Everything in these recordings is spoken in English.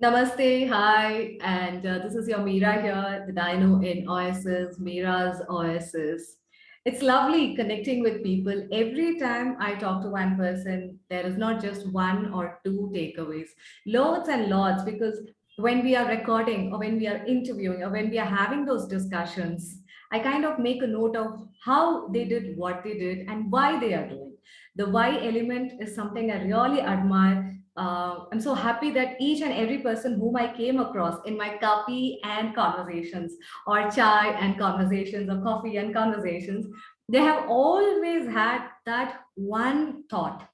Namaste, hi, and this is your Meera here, the Dino in Oasis, Meera's Oasis. It's lovely connecting with people. Every time I talk to one person, there is not just one or two takeaways, loads and lots, because when we are recording or when we are interviewing or when we are having those discussions, I kind of make a note of how they did what they did and why they are doing. The why element is something I really admire. I'm so happy that each and every person whom I came across in my Kaapi and Conversations, or chai and conversations, or coffee and conversations, they have always had that one thought.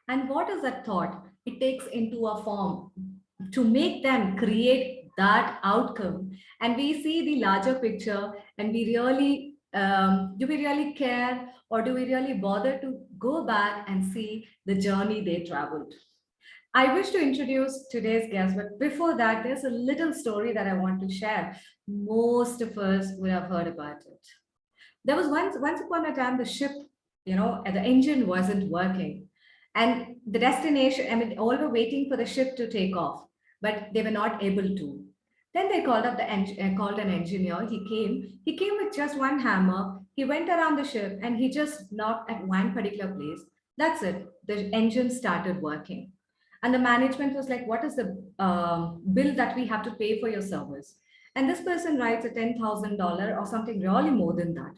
And what is that thought? It takes into a form to make them create that outcome. And we see the larger picture, and we really do we really care, or do we really bother to go back and see the journey they traveled? I wish to introduce today's guest, but before that, there's a little story that I want to share. Most of us would have heard about it. There was once upon a time, the ship, and the engine wasn't working, and the destination. I mean, all were waiting for the ship to take off, but they were not able to. Then they called an engineer. He came. He came with just one hammer. He went around the ship and he just knocked at one particular place. That's it. The engine started working, and the management was like, "What is the bill that we have to pay for your service?" And this person writes a $10,000 or something really more than that.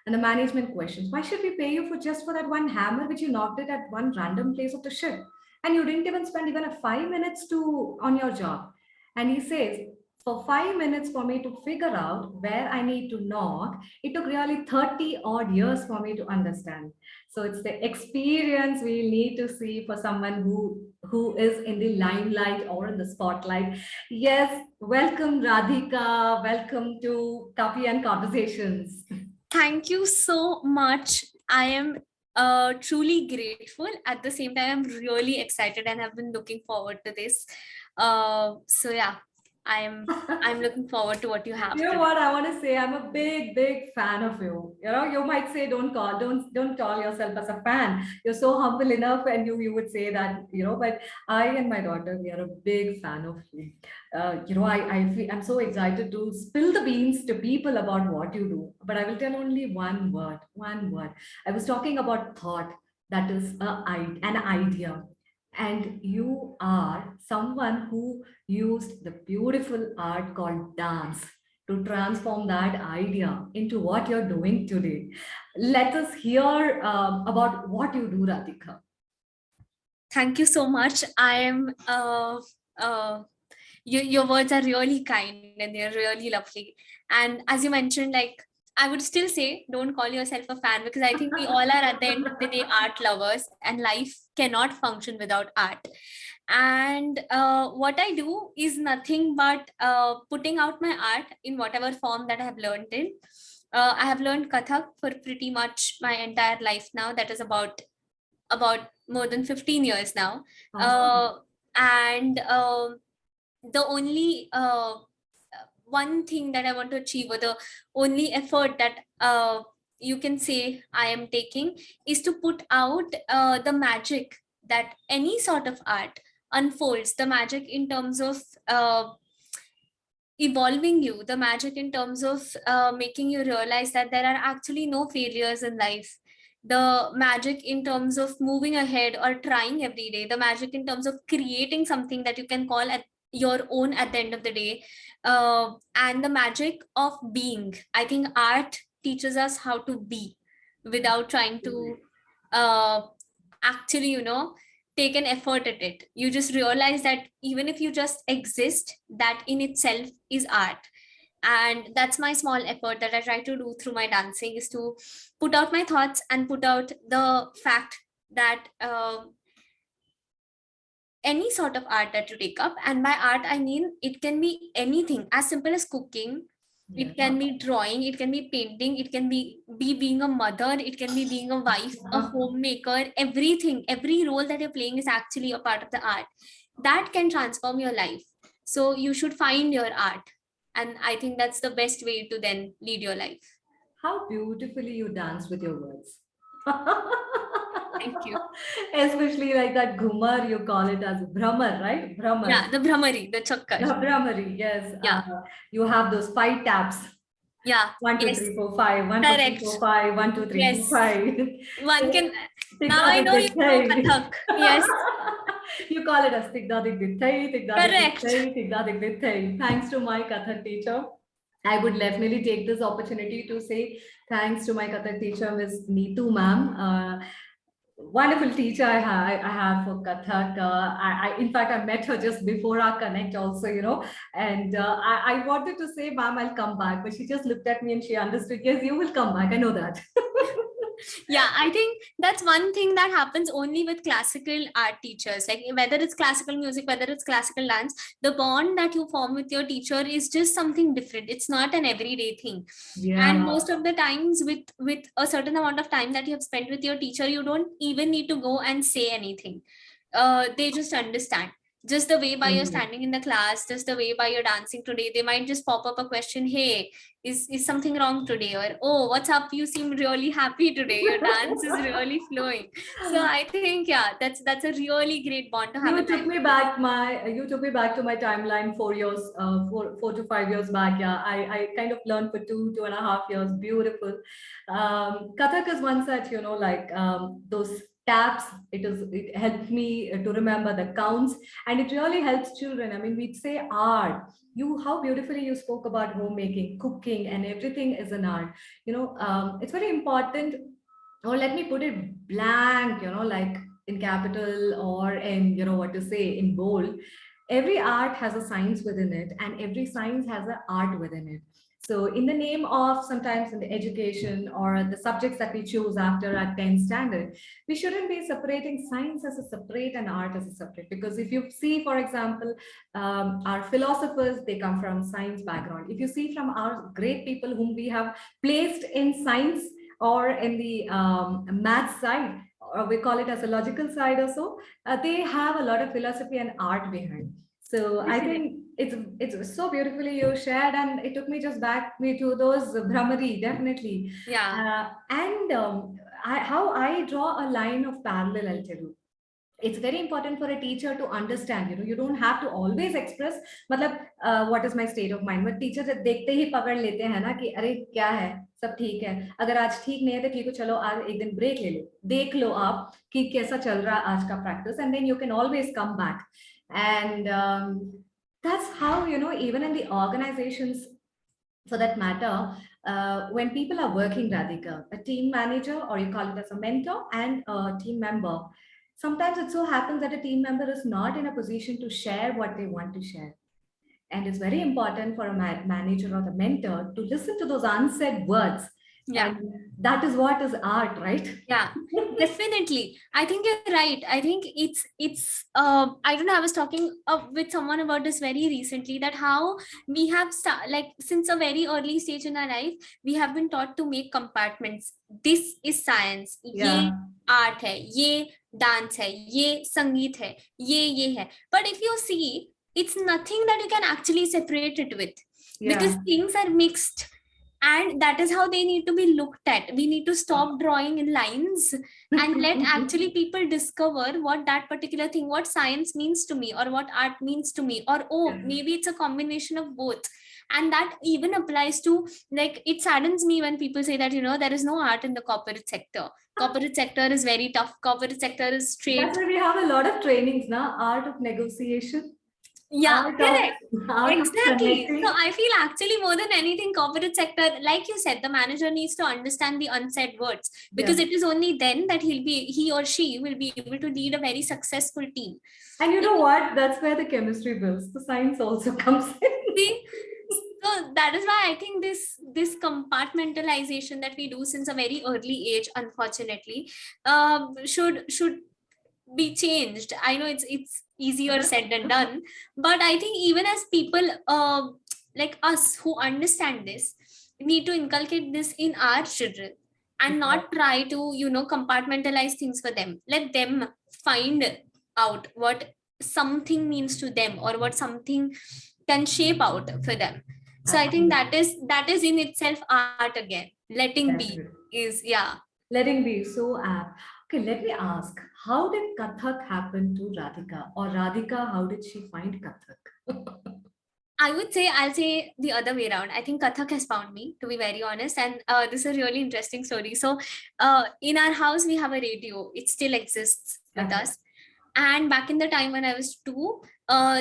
And the management questions, why should we pay you for just for that one hammer which you knocked it at one random place of the ship? And you didn't even spend even a 5 minutes to on your job. And he says, for 5 minutes for me to figure out where I need to knock, it took really 30 odd years for me to understand. So it's the experience we need to see for someone who is in the limelight or in the spotlight. Yes, welcome Radhika. Welcome to Kaapi and Conversations. Thank you so much. I am truly grateful. At the same time, I'm really excited and have been looking forward to this. So yeah, I'm looking forward to what you have You know today. what I want to say? I'm a big fan of you. You might say don't call yourself as a fan. You're so humble enough, and you would say that, But I and my daughter, we are a big fan of you. I'm so excited to spill the beans to people about what you do. But I will tell only one word. One word. I was talking about thought. That is an idea, and you are someone who used the beautiful art called dance to transform that idea into what you're doing today. Let us hear about what you do, Radhika. Thank you so much. I am your words are really kind and they're really lovely. And as you mentioned, like I would still say don't call yourself a fan, because I think we all are at the end of the day art lovers, and life cannot function without art. And what I do is nothing but putting out my art in whatever form that I have learned in. I have learned Kathak for pretty much my entire life now. That is about more than 15 years now. Awesome. And the only one thing that I want to achieve, or the only effort that you can say I am taking, is to put out the magic that any sort of art unfolds, the magic in terms of evolving you, the magic in terms of making you realize that there are actually no failures in life, the magic in terms of moving ahead or trying every day, the magic in terms of creating something that you can call at your own at the end of the day, and the magic of being. I think art teaches us how to be without trying to uh, actually, take an effort at it. You just realize that even if you just exist, that in itself is art. And that's my small effort that I try to do through my dancing, is to put out my thoughts and put out the fact that any sort of art that you take up, and by art I mean it can be anything as simple as cooking, Yeah. it can be drawing, it can be painting, it can be being a mother, it can be being a wife, a homemaker. Everything, every role that you're playing is actually a part of the art that can transform your life. So you should find your art, and I think that's the best way to then lead your life. How beautifully you dance with your words. Thank you. Especially like that ghumar, you call it as brahmar, right? Brahmar. Yeah, the Brahmari, the Chakkar. The brahmari, yes. Yeah, You have those 5 taps. yeah, 1, 2, yes, 3, 4, 5. 1, 2, 3, correct. 4, 5. 1, 2, 3, 4, Yes, 5. one can. Now Tikda I dik know you dik know thai. Kathak. Yes, You call it as tikda dik dik thai, tikda dik dik correct. thai, tikda dik dik thai. Thanks to my Kathak teacher. I would definitely take this opportunity to say thanks to my Kathak teacher, Ms. Neetu ma'am. Wonderful teacher I have for Kathak. In fact, I met her just before our connect also, and I wanted to say, ma'am, I'll come back, but she just looked at me and she understood, yes, you will come back. I know that. Yeah, I think that's one thing that happens only with classical art teachers. Like whether it's classical music, whether it's classical dance, the bond that you form with your teacher is just something different. It's not an everyday thing. And Yeah. most of the times with a certain amount of time that you have spent with your teacher, you don't even need to go and say anything. They just understand. Just the way by you're Totally. standing in the class, just the way by you're dancing today, they might just pop up a question, hey, is something wrong today? Or, oh, what's up? You seem really happy today. Your dance is really flowing. So I think, yeah, that's a really great bond to have in life. You took me back to my timeline 4 years, 4 to 5 years back. Yeah, I kind of learned for 2.5 years. Beautiful. Kathak is one such, like those taps. It helped me to remember the counts, and it really helps children. I mean, we'd say art. How beautifully you spoke about homemaking, cooking, and everything is an art. It's very important. Or let me put it blank, like in capital or in, what to say, in bold. Every art has a science within it, and every science has an art within it. So in the name of sometimes in the education or the subjects that we choose after our 10th standard, we shouldn't be separating science as a separate and art as a separate. Because if you see, for example, our philosophers, they come from science background. If you see from our great people whom we have placed in science or in the math side, or we call it as a logical side or so, they have a lot of philosophy and art behind. So I Definitely. think it's so beautifully you shared, and it took me just back me to those Brahmari, definitely. Yeah. And how I draw a line of parallel, I'll tell you. It's very important for a teacher to understand. You don't have to always express मतलब what is my state of mind, but teacher जब देखते ही पकड़ लेते हैं ना कि अरे क्या है, सब ठीक है, अगर आज ठीक नहीं है तो ठीक है, चलो आज एक दिन ब्रेक ले लो, देख लो आप कि कैसा चल रहा है आज का practice, and then you can always come back. And that's how, even in the organizations, for that matter, when people are working, Radhika, a team manager, or you call it as a mentor, and a team member, sometimes it so happens that a team member is not in a position to share what they want to share. And it's very important for a manager or the mentor to listen to those unsaid words. Yeah. And that is what is art, right? Yeah, definitely. I think you're right. I think it's I don't know, I was talking with someone about this very recently, that how we have like since a very early stage in our life, we have been taught to make compartments. This is science, ye Yeah. art hai, ye dance hai, ye sangeet hai, ye hai. But if you see, it's nothing that you can actually separate it with, because Yeah. things are mixed, and that is how they need to be looked at. We need to stop drawing in lines and let actually people discover what that particular thing, what science means to me, or what art means to me, or oh, Yeah. maybe it's a combination of both. And that even applies to, like, it saddens me when people say that, there is no art in the corporate sector. Corporate sector is very tough. Corporate sector is That's straight. why we have a lot of trainings now. Art of negotiation, Yeah, art of correct. art of Exactly. So connecting. I feel actually more than anything, corporate sector, like you said, the manager needs to understand the unsaid words, because Yeah. it is only then that he or she will be able to lead a very successful team. And you know what? That's where the chemistry builds. The science also comes in. See, so that is why I think this compartmentalization that we do since a very early age, unfortunately, should be changed. I know it's easier said than done, but I think even as people like us who understand this, need to inculcate this in our children, and not try to compartmentalize things for them. Let them find out what something means to them, or what something can shape out for them. So I think Absolutely. that is in itself art again. Letting be Definitely. is, yeah. Letting be so apt. Okay, let me ask, how did Kathak happen to Radhika? Or Radhika, how did she find Kathak? I would say I'll say the other way around. I think Kathak has found me, to be very honest, and this is a really interesting story. So, in our house we have a radio. It still exists with Okay. us. And back in the time when I was two,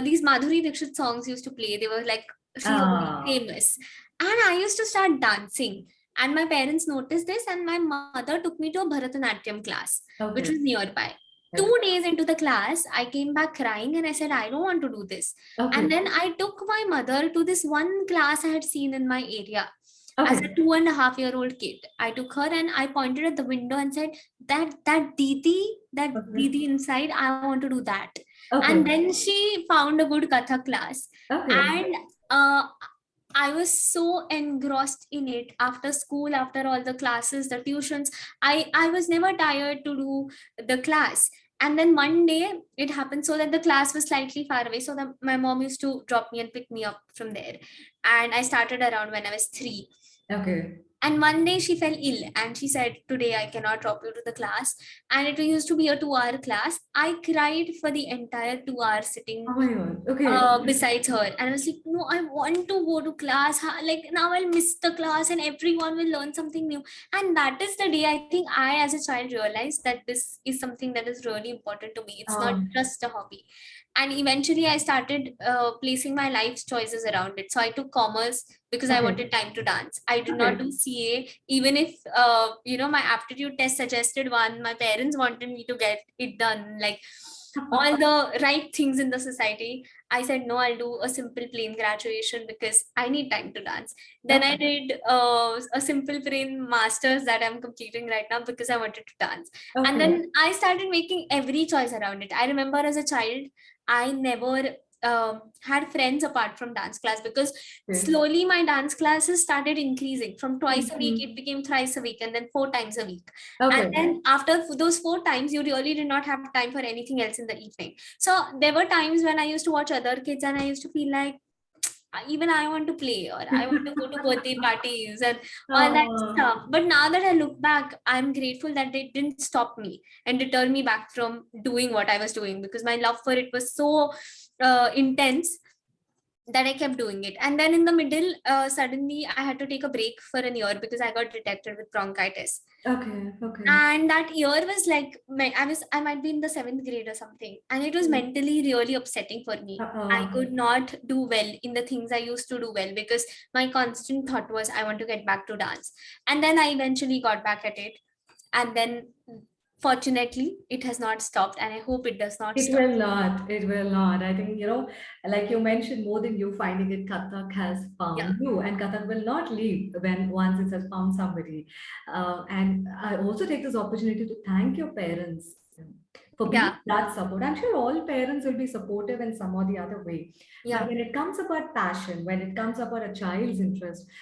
these Madhuri Dixit songs used to play. They were like really Ah, famous, and I used to start dancing. And my parents noticed this, and my mother took me to a Bharatanatyam class, which was okay. nearby. Okay. 2 days into the class, I came back crying and I said, I don't want to do this. And Okay. then I took my mother to this one class I had seen in my area. As a Okay. 2.5-year-old kid, I took her and I pointed at the window and said, that Okay. Didi inside, I want to do that. And Okay. then she found a good Kathak class. Okay. And uh, I was so engrossed in it after school, after all the classes, the tuitions. I was never tired to do the class. And then one day it happened so that the class was slightly far away. So that my mom used to drop me and pick me up from there. And I started around when I was 3. Okay. And one day she fell ill and she said, today I cannot drop you to the class. And it used to be a 2-hour class. I cried for the entire 2 hours sitting Oh my God. Okay. besides her. And I was like, no, I want to go to class. Like now I'll miss the class and everyone will learn something new. And that is the day I think I, as a child, realized that this is something that is really important to me. It's not Um, just a hobby. And eventually I started placing my life's choices around it. So I took commerce because I okay. wanted time to dance. I did not Okay. do CA, even if my aptitude test suggested one. My parents wanted me to get it done, like all the right things in the society. I said no, I'll do a simple plain graduation because I need time to dance. Then I Okay. did a simple plain masters that I'm completing right now because I wanted to dance. And Okay. then I started making every choice around it. I remember as a child, I never had friends apart from dance class because Okay. slowly my dance classes started increasing. From twice a week it Mhm. became thrice a week, and then 4 times a week. And Okay. then after those 4 times you really did not have time for anything else in the evening. So there were times when I used to watch other kids and I used to feel like, even I want to play, or I want to go to birthday parties and all that Oh, stuff. But now that I look back, I'm grateful that it didn't stop me and deter me back from doing what I was doing, because my love for it was so intense that I kept doing it. And then in the middle, suddenly I had to take a break for an year because I got detected with bronchitis. okay. Okay. And that year was like, I might be in the 7th grade or something, and it was mentally really upsetting for me. I Uh-oh. could not do well in the things I used to do well because my constant thought was I want to get back to dance. And then I eventually got back at it, and then fortunately it has not stopped, and I hope it does not It stop. will not. It will not. I think, like you mentioned, more than you finding it, Kathak has Yeah. found you, and Kathak will not leave when once it has found somebody. And I also take this opportunity to thank your parents for being Yeah. that support. I'm sure all parents will be supportive in some or the other way. But Yeah. when it comes about passion, when it comes about a child's interest,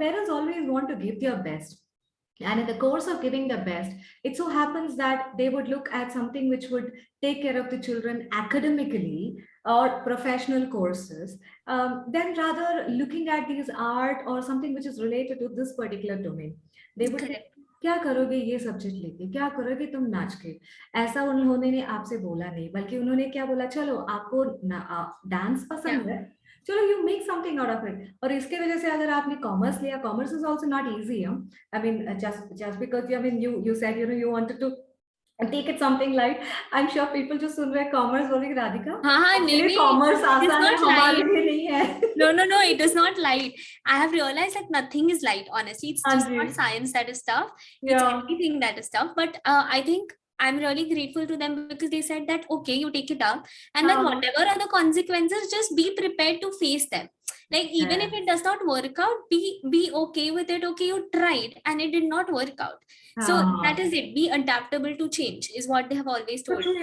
parents always want to give their best. And in the course of giving the best, it so happens that they would look at something which would take care of the children academically or professional courses, then rather looking at these art or something which is related to this particular domain. They would think, Correct. क्या करोगे ये subject लेके, क्या करोगे तुम नाच के? ऐसा उन्होंने ने आपसे बोला नहीं, बल्कि उन्होंने क्या बोला, चलो आपको डांस Yeah. पसंद है, चलो you make something out of it. और इसके वजह से अगर आपने कॉमर्स लिया, commerce is also not easy. I mean, just because you said you wanted to take it something light. I'm sure people जो सुन रहे हैं कॉमर्स बोलेंगे राधिका हाँ हाँ, आपके नहीं लिए नहीं, कॉमर्स it is आसान है, not हमारे light. लिए नहीं है. No, no, no, it is not light. I have realized that nothing is light, honestly. It's हाँ just ji. not science that is tough. It's Yeah. everything that is tough. But I think I'm really grateful to them because they said that, okay, you take it up. And then हाँ. whatever are the consequences, just be prepared to face them. Like, even if Yes. it does not work out, be okay with it. Okay, you tried and it did not work out. So that हाँ. is it. Be adaptable to change, is what they have always So told. true,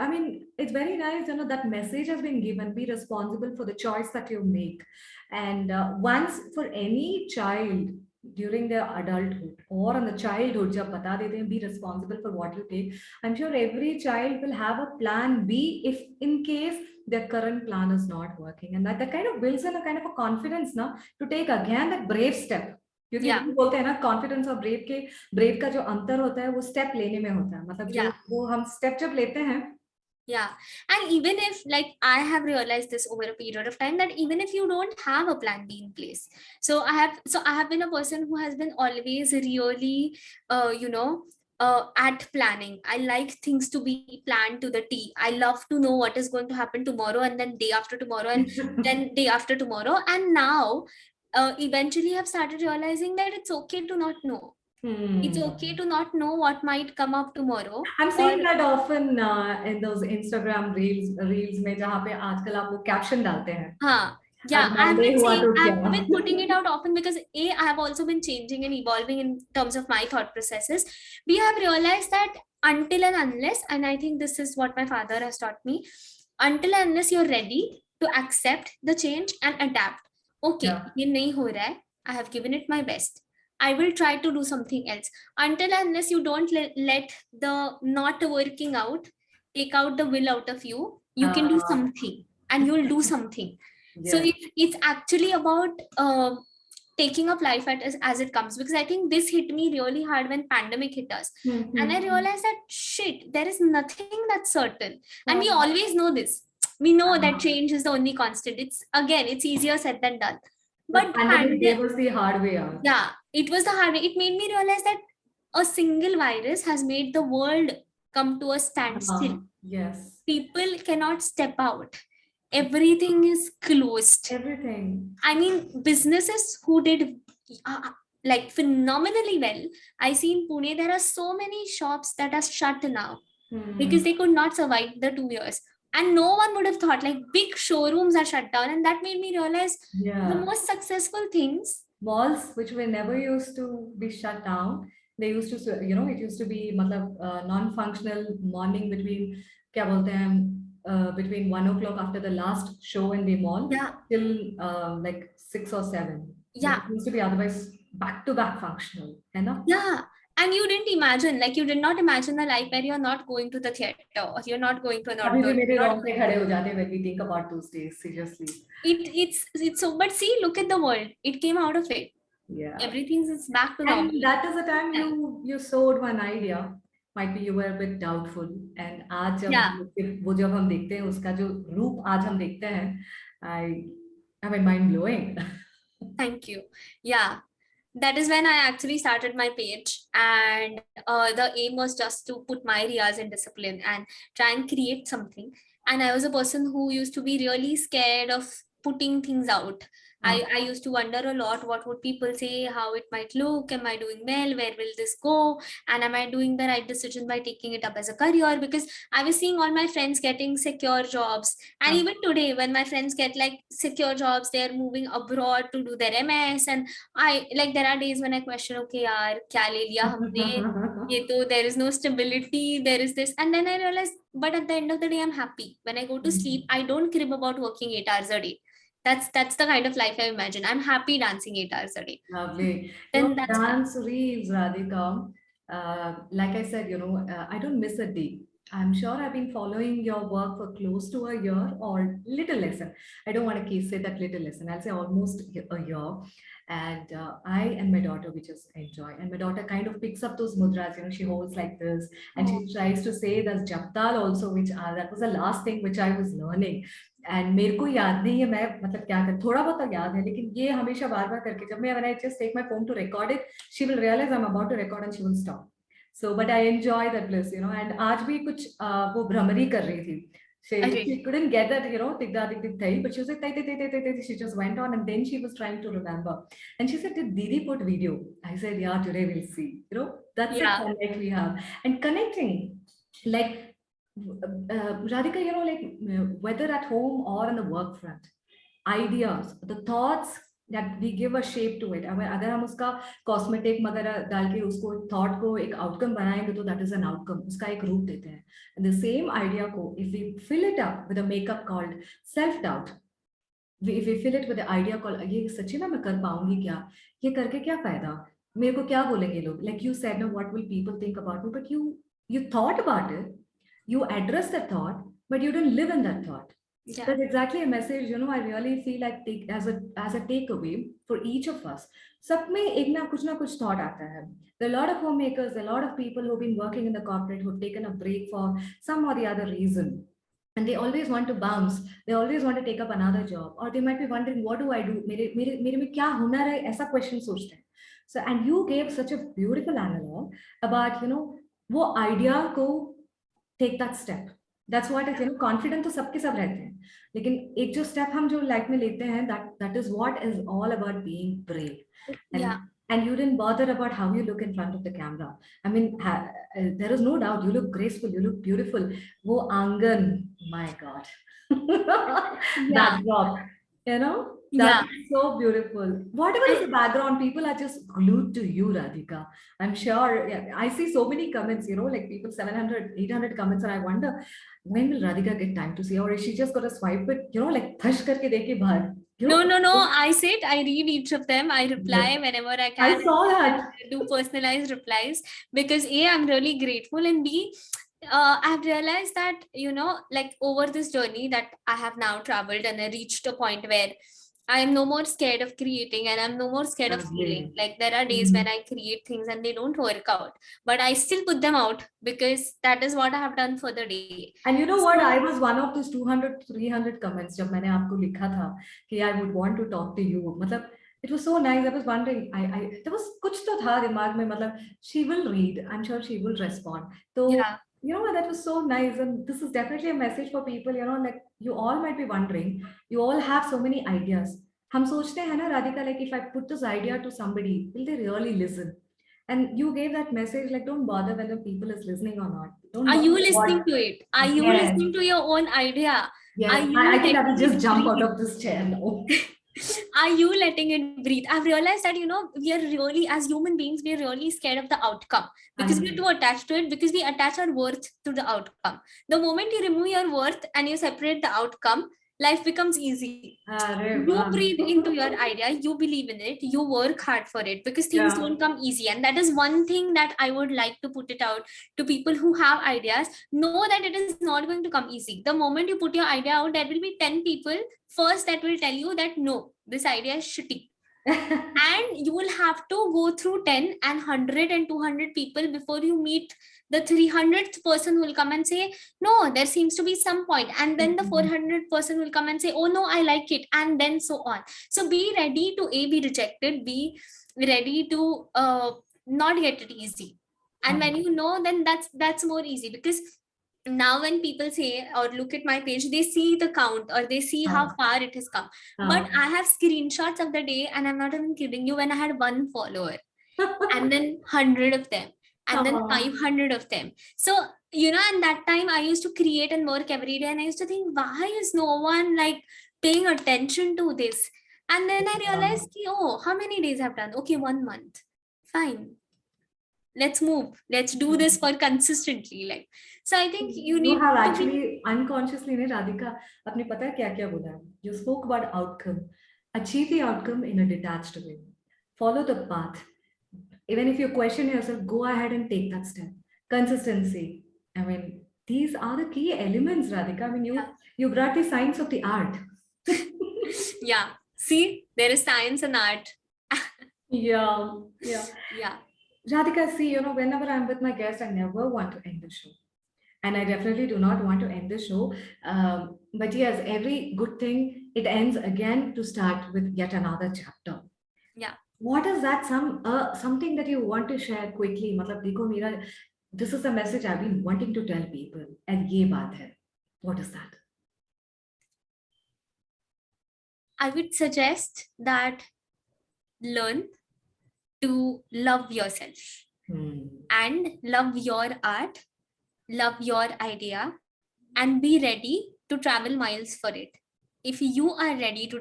I mean, it's very nice, that message has been given. Be responsible for the choice that you make. And once for any child during their adulthood or in the childhood, जब बता देते हैं, be responsible for what you take. I'm sure every child will have a plan B if in case their current plan is not working. And that kind of builds in a kind of a confidence now to take again that brave step. क्योंकि वो बोलते हैं ना confidence और brave का जो अंतर होता है वो स्टेप लेने में होता है, मतलब जो वो हम स्टेप जब लेते हैं. Yeah. And even if, like, I have realized this over a period of time, that even if you don't have a plan B in place, so I have been a person who has been always really, at planning. I like things to be planned to the T. I love to know what is going to happen tomorrow, and then day after tomorrow, and then day after tomorrow. And now, eventually I've started realizing that it's okay to not know. It's okay to not know what might come up tomorrow. I'm seeing that often in those Instagram reels में जहाँ पे आजकल आप वो caption डालते हैं. हाँ. Yeah, I've been putting it out often because I have also been changing and evolving in terms of my thought processes. We have realized that until and unless, and I think this is what my father has taught me, until and unless you're ready to accept the change and adapt. Okay, ये नहीं हो रहा है. I have given it my best. I will try to do something else. Until and unless you don't let the not working out take out the will out of you, you can do something and you'll do something. So it's actually about taking up life as it comes, because I think this hit me really hard when pandemic hit us. And I realized that shit, there is nothing that's certain. And we always know this. We know that change is the only constant. It's easier said than done. But pandemic gave us the hard way out. Yeah, it was the hard way. It made me realize that a single virus has made the world come to a standstill. Yes. People cannot step out. Everything is closed. Everything. I mean, businesses who did like phenomenally well. I see in Pune, there are so many shops that are shut now because they could not survive the 2 years. And no one would have thought, like, big showrooms are shut down. And that made me realize the most successful things. Malls, which were never used to be shut down, they used to, it used to be non-functional morning between, between 1 o'clock after the last show in the mall till like 6 or 7. Yeah. It used to be otherwise back-to-back functional. Yeah. And you did not imagine a life where you're not going to the theater or you're not going to an auditorium. When we think about those days, seriously. It's so, but see, look at the world. It came out of it. Yeah. Everything's back to normal. And that is the time you sowed one idea. Might be you were a bit doubtful. And आज जब हम देखते हैं उसका जो रूप आज हम देखते हैं, I mean, mind blowing. Thank you. Yeah. That is when I actually started my page, and the aim was just to put my riyaz in discipline and try and create something. And I was a person who used to be really scared of putting things out. I used to wonder a lot, what would people say, how it might look, am I doing well, where will this go, and am I doing the right decision by taking it up as a career? Because I was seeing all my friends getting secure jobs, and even today when my friends get like secure jobs, they're moving abroad to do their MS, and there are days when I question, okay yaar, kya le liya humne, there is no stability, there is this, and then I realized, but at the end of the day I'm happy. When I go to sleep, I don't crib about working 8 hours a day. That's the kind of life I imagine. I'm happy dancing 8 hours a day. Lovely. Then dance reels, Radhika. Like I said, I don't miss a day. I'm sure I've been following your work for close to a year or little less. I don't want to say that little less. I'll say almost a year. And I and my daughter, we just enjoy. And my daughter kind of picks up those mudras, she holds like this. And she tries to say the japtal also, which that was the last thing which I was learning. And मेरे को याद नहीं है मैं मतलब क्या कर थोड़ा बहुत याद है लेकिन ये हमेशा बार बार करके जब मैं when I just take my phone to record it, she will realize I'm about to record and she will stop. So but I enjoy that bliss, and आज भी कुछ वो भ्रमरी कर रही थी. She couldn't get that, tikda tik tik thai, but she was like tai. She just went on and then she was trying to remember. And she said, did Didi put video? I said, yeah, today we'll see. That's the connect we have. And connecting, like Radhika, whether at home or on the work front, ideas, the thoughts that we give a shape to it. अगर हम उसका cosmetic वगैरह डाल के उसको thought को एक outcome बनाएंगे तो that is an outcome. उसका एक रूप देते हैं. And the same idea को if we fill it up with a makeup called self-doubt, if we fill it with the idea called ये सच्ची में मैं कर पाऊंगी क्या? ये करके क्या फायदा? मेरे को क्या बोलेंगे लोग? Like you said, no, what will people think about me? But you thought about it. You address that thought, but you didn't live in that thought. Yeah. That's exactly a message, I really feel like as a takeaway for each of us. सब में एक ना कुछ thought आता है. There are a lot of homemakers, there are a lot of people who've been working in the corporate who've taken a break for some or the other reason. And they always want to bounce. They always want to take up another job. Or they might be wondering, what do I do? मेरे में क्या हुनर है? ऐसा question सोचते हैं. So, and you gave such a beautiful analog about, वो idea को take that step. That's what it is. Confident तो सबके सब रहते हैं, लेकिन एक जो step हम जो life में लेते हैं, that is what is all about being brave. Yeah. And you didn't bother about how you look in front of the camera. I mean, there is no doubt you look graceful, you look beautiful. वो आंगन, my God, Yeah. backdrop, Yeah. that's so beautiful. Whatever is the background, people are just glued to you, Radhika. I'm sure. Yeah, I see so many comments, like people 700, 800 comments, and I wonder when will Radhika get time to see, or is she just got to swipe it, like thash karke dekhe bahar. No. I read each of them. I reply whenever I can. I saw that. Do personalized replies because A, I'm really grateful, and B, I've realized that, like over this journey that I have now traveled, and I reached a point where I am no more scared of creating, and I'm no more scared of failing. Like there are days when I create things and they don't work out, but I still put them out because that is what I have done for the day. And you know what? I was one of those 200, 300 comments जब मैंने आपको लिखा था कि I would want to talk to you. मतलब it was so nice. I was wondering, there was कुछ तो था दिमाग में, मतलब she will read. I'm sure she will respond. So Yeah. that was so nice. And this is definitely a message for people, like you all might be wondering, you all have so many ideas. हम सोचते हैं ना Radhika, like if I put this idea to somebody, will they really listen? And you gave that message, like don't bother whether people is listening or not. Are you listening to it? Are you listening to your own idea? Yes, I think I will just jump out of this chair now. Are you letting it breathe? I've realized that, we are really, as human beings, we are really scared of the outcome because we're too attached to it, because we attach our worth to the outcome. The moment you remove your worth and you separate the outcome, life becomes easy. You breathe into your idea, you believe in it, you work hard for it, because things don't come easy. And that is one thing that I would like to put it out to people who have ideas. Know that it is not going to come easy. The moment you put your idea out, there will be 10 people first that will tell you that no, this idea is shitty. And you will have to go through 10 and 100 and 200 people before you meet the 300th person who will come and say, no, there seems to be some point. And then the 400th person will come and say, oh no, I like it. And then so on. So be ready to be rejected, be ready to not get it easy. And when you know, then that's more easy, because now when people say or look at my page, they see the count or they see how far it has come. But I have screenshots of the day, and I'm not even kidding you, when I had 1 follower and then 100 of them and then 500 of them. So, and that time I used to create and work every day, and I used to think, why is no one like paying attention to this? And then I realized, how many days I've done? Okay, 1 month. Fine. Let's move. Let's do this for consistently. Like, so I think you have actually unconsciously, Radhika, apne pata hai kya kya bola. You spoke about outcome. Achieve the outcome in a detached way. Follow the path. Even if you question yourself, go ahead and take that step. Consistency. I mean, these are the key elements, Radhika. I mean, you brought the science of the art. Yeah. See, there is science and art. Yeah. Radhika, see, whenever I'm with my guests, I never want to end the show. And I definitely do not want to end the show. But yes, every good thing, it ends again to start with yet another chapter. Yeah. What is that? Something that you want to share quickly? Matlab, dekho, Meera, this is a message I've been wanting to tell people. And ye baat hai. What is that? I would suggest that learn to love yourself and love your art, love your idea, and be ready to travel miles for it. If you are ready to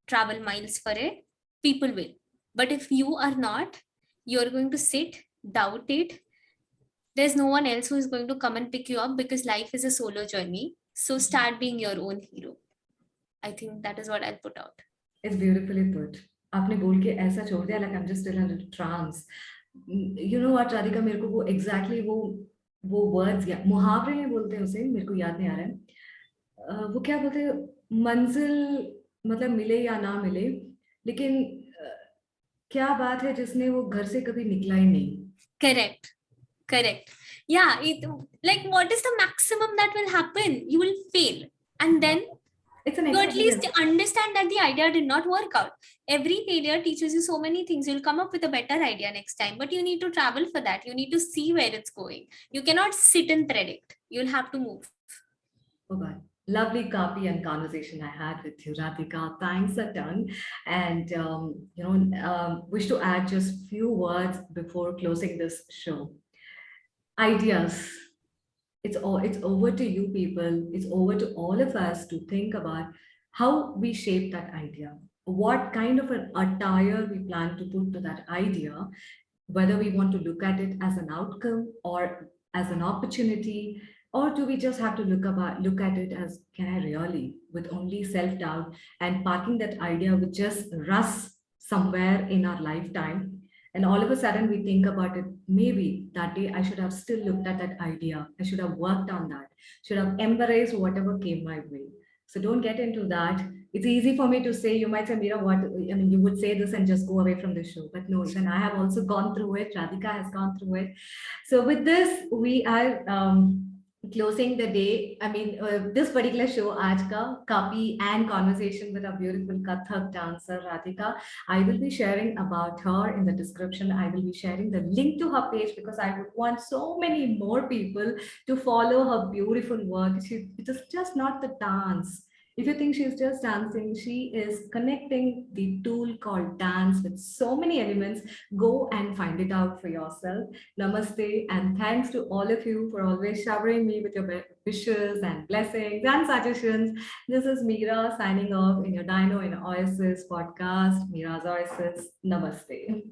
travel miles for it, people will. But if you are not, you're going to sit, doubt it. There's no one else who is going to come and pick you up, because life is a solo journey. So start being your own hero. I think that is what I'll put out. It's beautifully put. आपने बोल के ऐसा छोड़ दिया, like I'm just still in a trance. You know what, Radhika, मेरे को वो exactly वो words या मुहावरे में बोलते हैं उसे, मेरे को याद नहीं आ रहा है. वो क्या बोलते हैं, मंजिल मतलब मिले या ना मिले, लेकिन क्या बात है जिसने वो घर से कभी निकला ही नहीं. Correct. Correct. Yeah. Like, what is the maximum that will happen? You will fail. And then It's an you at least experience. understand that the idea did not work out. Every failure teaches you so many things. You'll come up with a better idea next time, but you need to travel for that. You need to see where it's going. You cannot sit and predict. You'll have to move. Oh God. Lovely copy and conversation I had with you, Radhika. Thanks a ton. And, wish to add just few words before closing this show. Ideas. It's over to you people. It's over to all of us to think about how we shape that idea. What kind of an attire we plan to put to that idea, whether we want to look at it as an outcome or as an opportunity, or do we just have to look at it as, can I really, with only self-doubt and parking that idea with just rust somewhere in our lifetime, and all of a sudden we think about it, maybe that day I should have still looked at that idea, I should have worked on that, should have embraced whatever came my way. So don't get into that. It's easy for me to say. You might say, Mira, what? I mean, you would say this and just go away from the show. But no, even I have also gone through it. Radhika has gone through it. So with this, we are closing the day. I mean, this particular show, Aaj Ka Kaapi and Conversation with a beautiful Kathak dancer, Radhika. I will be sharing about her in the description. I will be sharing the link to her page because I would want so many more people to follow her beautiful work. It is just not the dance. If you think she's just dancing, she is connecting the tool called dance with so many elements. Go and find it out for yourself. Namaste, and thanks to all of you for always showering me with your wishes and blessings and suggestions. This is Meera signing off in your Dino in Oasis podcast. Meera's Oasis. Namaste.